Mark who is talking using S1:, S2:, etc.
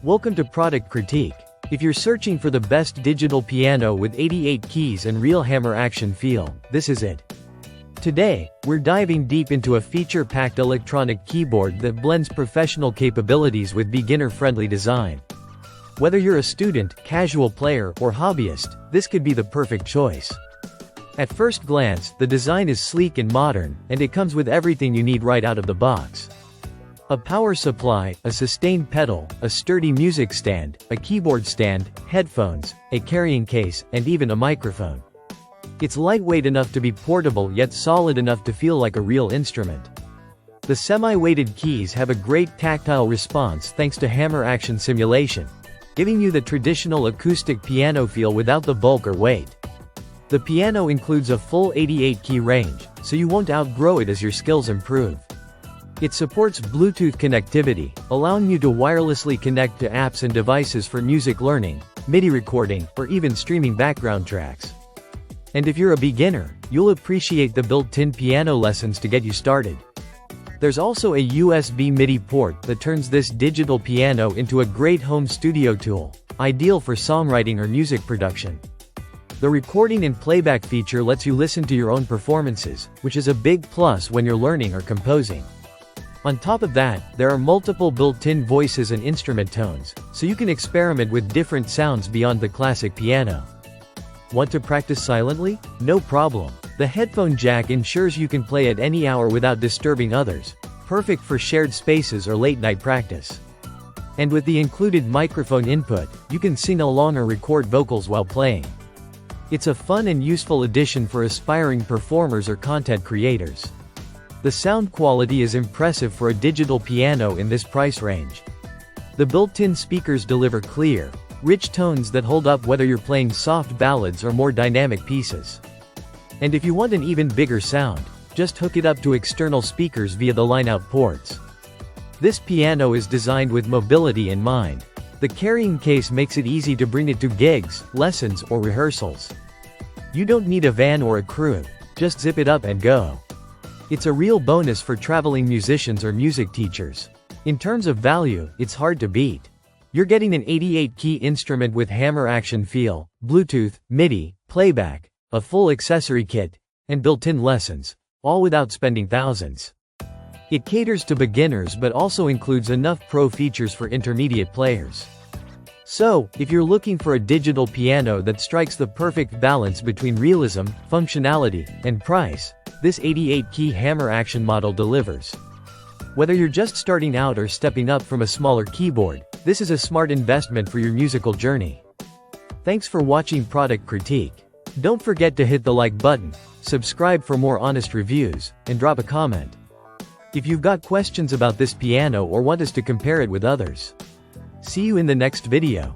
S1: Welcome to Product Critique. If you're searching for the best digital piano with 88 keys and real hammer action feel, this is it. Today, we're diving deep into a feature-packed electronic keyboard that blends professional capabilities with beginner-friendly design. Whether you're a student, casual player, or hobbyist, this could be the perfect choice. At first glance, the design is sleek and modern, and it comes with everything you need right out of the box. A power supply, a sustained pedal, a sturdy music stand, a keyboard stand, headphones, a carrying case, and even a microphone. It's lightweight enough to be portable yet solid enough to feel like a real instrument. The semi-weighted keys have a great tactile response thanks to hammer action simulation, giving you the traditional acoustic piano feel without the bulk or weight. The piano includes a full 88 key range, so you won't outgrow it as your skills improve. It supports Bluetooth connectivity, allowing you to wirelessly connect to apps and devices for music learning, MIDI recording, or even streaming background tracks. And if you're a beginner, you'll appreciate the built-in piano lessons to get you started. There's also a USB MIDI port that turns this digital piano into a great home studio tool, ideal for songwriting or music production. The recording and playback feature lets you listen to your own performances, which is a big plus when you're learning or composing. On top of that, there are multiple built-in voices and instrument tones, so you can experiment with different sounds beyond the classic piano. Want to practice silently? No problem. The headphone jack ensures you can play at any hour without disturbing others, perfect for shared spaces or late-night practice. And with the included microphone input, you can sing along or record vocals while playing. It's a fun and useful addition for aspiring performers or content creators. The sound quality is impressive for a digital piano in this price range. The built-in speakers deliver clear, rich tones that hold up whether you're playing soft ballads or more dynamic pieces. And if you want an even bigger sound, just hook it up to external speakers via the line-out ports. This piano is designed with mobility in mind. The carrying case makes it easy to bring it to gigs, lessons, or rehearsals. You don't need a van or a crew, just zip it up and go. It's a real bonus for traveling musicians or music teachers. In terms of value, it's hard to beat. You're getting an 88-key instrument with hammer action feel, Bluetooth, MIDI, playback, a full accessory kit, and built-in lessons, all without spending thousands. It caters to beginners but also includes enough pro features for intermediate players. So, if you're looking for a digital piano that strikes the perfect balance between realism, functionality, and price, this 88-key hammer action model delivers. Whether you're just starting out or stepping up from a smaller keyboard, this is a smart investment for your musical journey. Thanks for watching Product Critique. Don't forget to hit the like button, subscribe for more honest reviews, and drop a comment. If you've got questions about this piano or want us to compare it with others. See you in the next video.